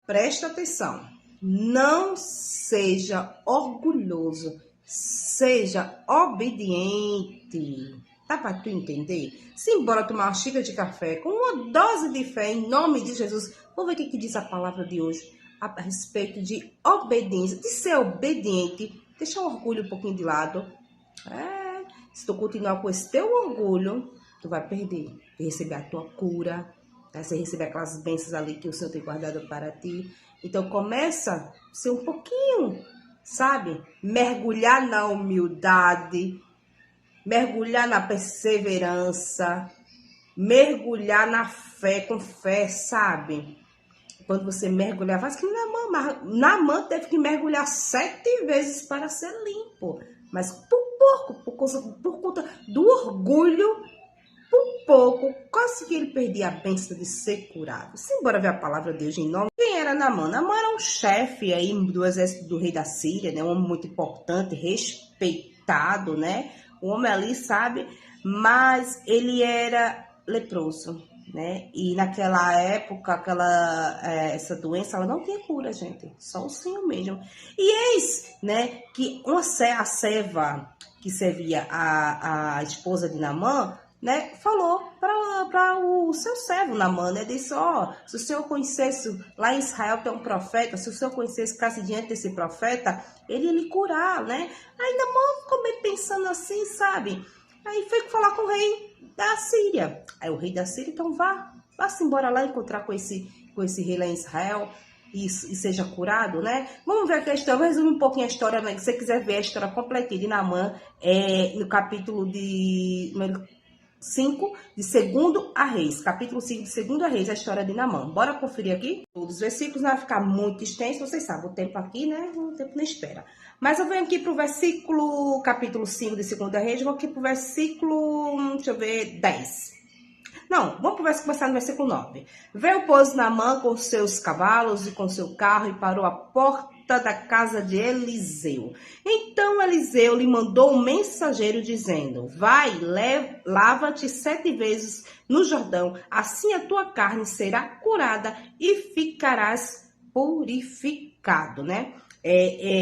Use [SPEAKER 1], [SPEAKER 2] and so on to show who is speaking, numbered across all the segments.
[SPEAKER 1] Presta atenção, não seja orgulhoso, seja obediente. Dá para tu entender? Simbora tomar uma xícara de café com uma dose de fé em nome de Jesus. Vamos ver o que diz a palavra de hoje a respeito de obediência, de ser obediente. Deixa o orgulho um pouquinho de lado. Se tu continuar com esse teu orgulho, tu vai perder de receber a tua cura. Você receber aquelas bênçãos ali que o Senhor tem guardado para ti. Então, começa a ser um pouquinho, sabe? Mergulhar na humildade, mergulhar na perseverança, mergulhar na fé, com fé, sabe? Quando você mergulhar, faz que Naamã teve que mergulhar 7 vezes para ser limpo. Mas por conta do orgulho, por pouco, quase que ele perdia a bênção de ser curado. Simbora ver a palavra de Deus em nome. Quem era Naamã? Naamã era um chefe aí do exército do rei da Síria, né? Um homem muito importante, respeitado, né? Um homem ali, sabe? Mas ele era leproso, né? E naquela época, essa doença, ela não tinha cura, gente. Só o Senhor mesmo. E eis, né, que a serva que servia a esposa de Naamã, né, falou para o seu servo Naamã, né, disse, se o senhor conhecesse, lá em Israel tem um profeta, se o senhor conhecesse, ficasse diante desse profeta, ele ia lhe curar, né? Aí Naamã ficou meio pensando assim, sabe? Aí foi falar com o rei da Síria. Aí o rei da Síria, então vá-se embora lá encontrar com esse rei lá em Israel e seja curado, né? Vamos ver aqui a história, vou resumir um pouquinho a história, né? Se você quiser ver a história completa de Naamã, no capítulo 5 de 2 a Reis, capítulo 5 de 2 a Reis, a história de Naamã. Bora conferir aqui? Todos os versículos, não vai ficar muito extenso, vocês sabem, o tempo aqui, né? O tempo não espera. Mas eu venho aqui para o versículo, capítulo 5 de 2 a Reis, vou aqui para o versículo, deixa eu ver, 10. Não, vamos começar no versículo 9. Veio, pois, Naamã com seus cavalos e com seu carro e parou à porta da casa de Eliseu. Então Eliseu lhe mandou um mensageiro dizendo, vai, lava-te 7 vezes no Jordão, assim a tua carne será curada e ficarás purificado, né?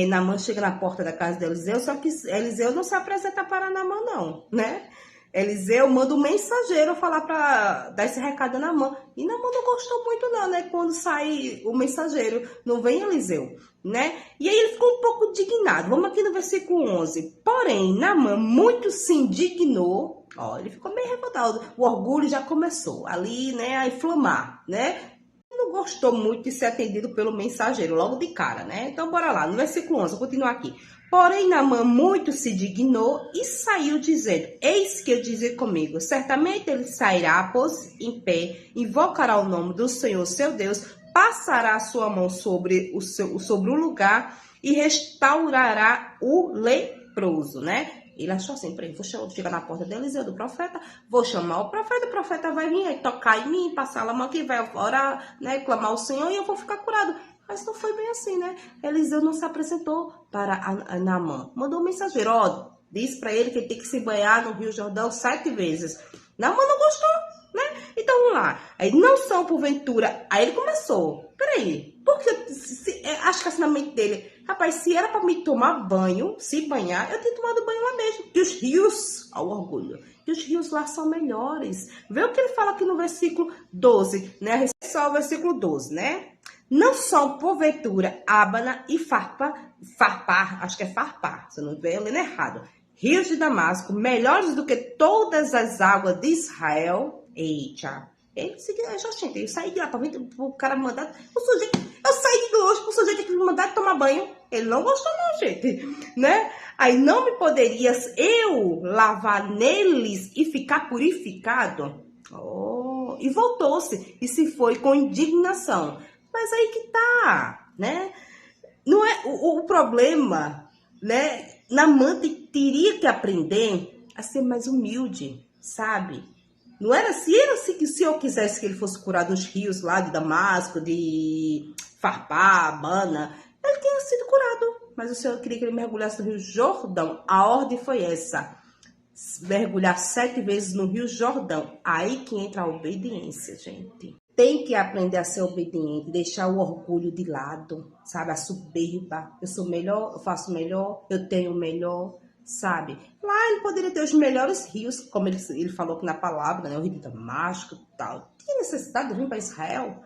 [SPEAKER 1] Naamã chega na porta da casa de Eliseu, só que Eliseu não se apresenta para Naamã não, né? Eliseu manda um mensageiro falar para dar esse recado a Naamã. E Naamã não gostou muito não, né? Quando sai o mensageiro, não vem Eliseu, né? E aí ele ficou um pouco indignado. Vamos aqui no versículo 11. Porém, Naamã muito se indignou. Ele ficou meio revoltado. O orgulho já começou ali, né? A inflamar, né? Não gostou muito de ser atendido pelo mensageiro, logo de cara, né? Então, bora lá. No versículo 11, vou continuar aqui. Porém, Naamã muito se dignou e saiu dizendo, eis que eu dizer comigo, certamente ele sairá, pôs em pé, invocará o nome do Senhor, seu Deus, passará a sua mão sobre o lugar e restaurará o leproso, né? Ele achou assim, peraí, vou chegar na porta de Eliseu, do profeta, vou chamar o profeta vai vir aí, tocar em mim, passar a mão aqui, vai orar, né, clamar ao Senhor e eu vou ficar curado. Mas não foi bem assim, né? Eliseu não se apresentou para Naamã. Mandou um mensageiro, disse para ele que ele tem que se banhar no Rio Jordão 7 vezes. Naamã não gostou, né? Então vamos lá. Aí não são porventura. Aí ele começou. Peraí, porque acho que assim na mente dele, rapaz, se era para me tomar banho, se banhar, eu tenho tomado banho lá mesmo. Que os rios, ao orgulho, que os rios lá são melhores. Vê o que ele fala aqui no versículo 12, né? Só o versículo 12, né? Não são, porventura, Abana e Farpar, acho que é Farpar, se eu não estiver lendo errado, rios de Damasco, melhores do que todas as águas de Israel. Eita, eu saí de lá para ver o cara mandar, eu saí de longe para o sujeito que me mandar tomar banho, ele não gostou não, gente, né? Aí não me poderias eu lavar neles e ficar purificado? E voltou-se e se foi com indignação. Mas aí que tá, né? Não é o problema, né? Naamã teria que aprender a ser mais humilde, sabe? Não era assim, que se eu quisesse que ele fosse curado nos rios lá de Damasco, de Farpar, Abana, ele tinha sido curado. Mas o Senhor queria que ele mergulhasse no Rio Jordão. A ordem foi essa. Mergulhar 7 vezes no Rio Jordão. Aí que entra a obediência, gente. tem que aprender a ser obediente, deixar o orgulho de lado, sabe? A soberba. Eu sou melhor, eu faço melhor, eu tenho melhor, sabe? Lá ele poderia ter os melhores rios, como ele falou aqui na palavra, né? O rio de Damasco e tal. Tinha necessidade de vir para Israel,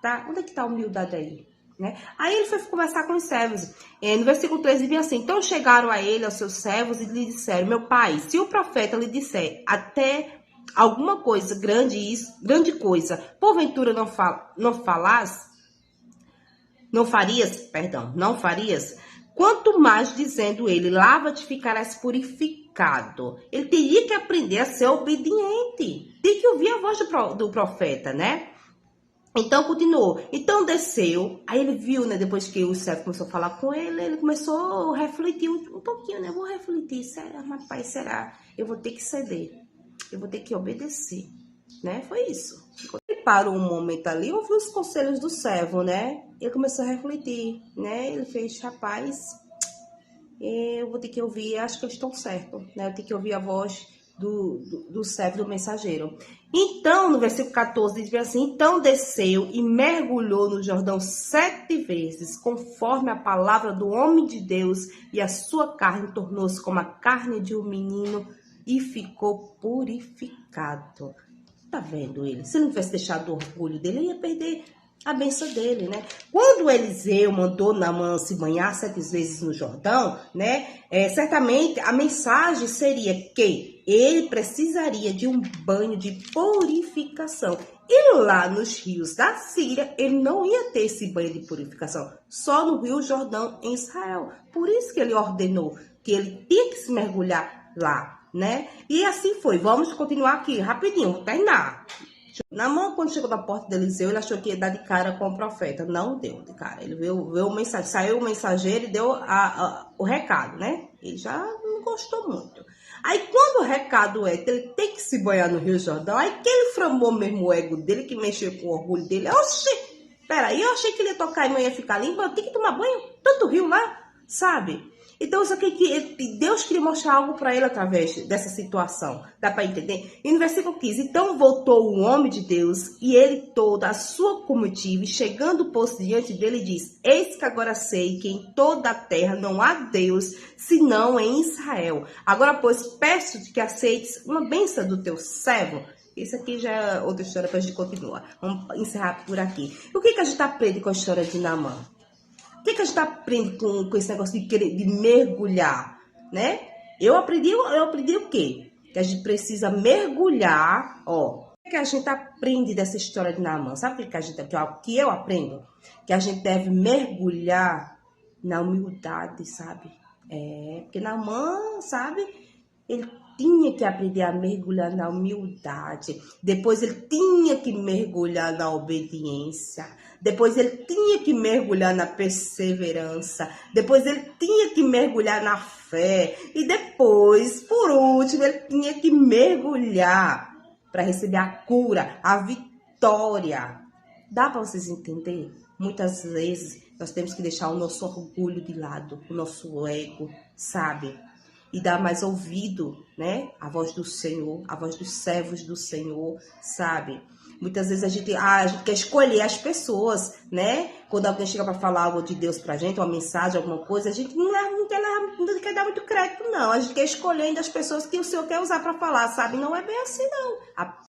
[SPEAKER 1] tá? Onde é que tá a humildade aí? Né? Aí ele foi conversar com os servos. No versículo 13 diz assim: então chegaram a ele, aos seus servos, e lhe disseram: meu pai, se o profeta lhe disser até alguma coisa grande coisa, porventura não farias? Quanto mais dizendo ele, lava-te, ficarás purificado. Ele teria que aprender a ser obediente. Tem que ouvir a voz do profeta, né? Então, continuou. Então, desceu. Aí ele viu, né? Depois que o servo começou a falar com ele, ele começou a refletir um pouquinho, né? Vou refletir. Será, rapaz, será? Eu vou ter que ceder. Eu vou ter que obedecer, né? Foi isso. Quando ele parou um momento ali, ouviu os conselhos do servo, né? Ele começou a refletir, né? Ele fez, rapaz, eu vou ter que ouvir, acho que eles estão certos, né? Eu tenho que ouvir a voz do servo, do mensageiro. Então, no versículo 14, diz assim: então desceu e mergulhou no Jordão 7 vezes, conforme a palavra do homem de Deus, e a sua carne tornou-se como a carne de um menino, e ficou purificado. Tá vendo ele? Se ele não tivesse deixado o orgulho dele, ele ia perder a bênção dele, né? Quando Eliseu mandou Naamã se banhar 7 vezes no Jordão, né? Certamente a mensagem seria que ele precisaria de um banho de purificação. E lá nos rios da Síria, ele não ia ter esse banho de purificação. Só no Rio Jordão, em Israel. Por isso que ele ordenou que ele tinha que se mergulhar lá, né? E assim foi. Vamos continuar aqui rapidinho, vou terminar. Naamã, quando chegou na porta de Eliseu, ele achou que ia dar de cara com o profeta. Não deu de cara. Ele viu o mensagem, saiu o mensageiro e deu o recado, né? Ele já não gostou muito. Aí, quando o recado é que ele tem que se banhar no Rio Jordão, aí que ele framou mesmo o ego dele, que mexeu com o orgulho dele. Oxi, peraí, eu achei que ele ia tocar e não ia ficar limpo. Eu tenho que tomar banho, tanto rio lá, sabe? Então, isso aqui que Deus queria mostrar algo para ele através dessa situação. Dá para entender? E no versículo 15, então voltou o homem de Deus e ele toda a sua comitiva, e chegando o poço diante dele, diz: eis que agora sei que em toda a terra não há Deus, senão em Israel. Agora, pois, peço-te que aceites uma bênção do teu servo. Isso aqui já é outra história para a gente continuar. Vamos encerrar por aqui. O que a gente aprende com a história de Naamã? O que a gente aprende com esse negócio de mergulhar, né? Eu aprendi o quê? Que a gente precisa mergulhar, ó. O que a gente aprende dessa história de Naamã? Sabe o que eu aprendo? Que a gente deve mergulhar na humildade, sabe? Porque Naamã, sabe? Ele tinha que aprender a mergulhar na humildade. Depois ele tinha que mergulhar na obediência. Depois ele tinha que mergulhar na perseverança. Depois ele tinha que mergulhar na fé. E depois, por último, ele tinha que mergulhar para receber a cura, a vitória. Dá para vocês entenderem? Muitas vezes nós temos que deixar o nosso orgulho de lado, o nosso ego, sabe? E dar mais ouvido, né? A voz do Senhor, a voz dos servos do Senhor, sabe? Muitas vezes a gente quer escolher as pessoas, né? Quando alguém chega para falar algo de Deus pra gente, uma mensagem, alguma coisa, a gente não quer dar muito crédito, não. A gente quer escolher ainda as pessoas que o Senhor quer usar para falar, sabe? Não é bem assim, não.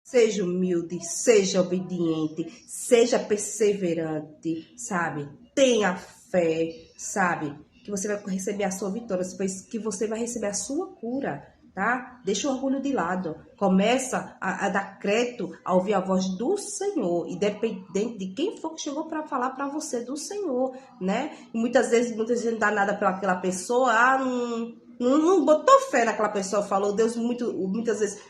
[SPEAKER 1] Seja humilde, seja obediente, seja perseverante, sabe? Tenha fé, sabe? Que você vai receber a sua vitória, que você vai receber a sua cura, tá? Deixa o orgulho de lado. Começa a dar crédito a ouvir a voz do Senhor, independente de quem for que chegou para falar para você do Senhor, né? E muitas vezes não dá nada para aquela pessoa, não botou fé naquela pessoa, falou, muitas vezes...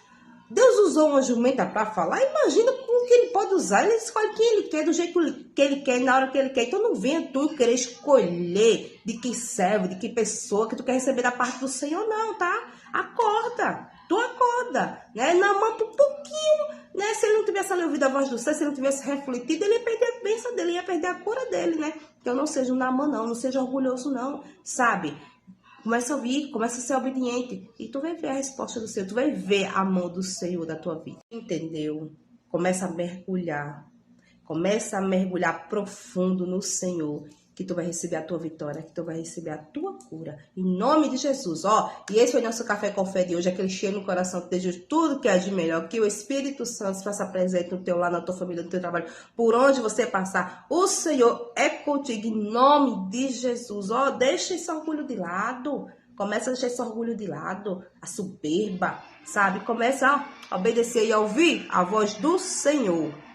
[SPEAKER 1] Deus usou uma jumenta para falar, imagina como que ele pode usar, ele escolhe quem ele quer, do jeito que ele quer, na hora que ele quer. Então não venha tu querer escolher de que servo, de que pessoa que tu quer receber da parte do Senhor, não, tá? Acorda, tu acorda, né? Naamã por pouquinho, né? Se ele não tivesse ali ouvido a voz do céu, se ele não tivesse refletido, ele ia perder a bênção dele, ia perder a cura dele, né? Então não seja um Naamã não seja orgulhoso não, sabe? Começa a ouvir, começa a ser obediente. E tu vai ver a resposta do Senhor. Tu vai ver a mão do Senhor da tua vida. Entendeu? Começa a mergulhar. Começa a mergulhar profundo no Senhor, que tu vai receber a tua vitória, que tu vai receber a tua cura. Em nome de Jesus, ó. E esse foi nosso Café com Fé de hoje, aquele cheiro no coração que deseja tudo que é de melhor, que o Espírito Santo se faça presente no teu lar, na tua família, no teu trabalho, por onde você passar. O Senhor é contigo, em nome de Jesus, ó. Deixa esse orgulho de lado. Começa a deixar esse orgulho de lado, a soberba, sabe? Começa a obedecer e a ouvir a voz do Senhor.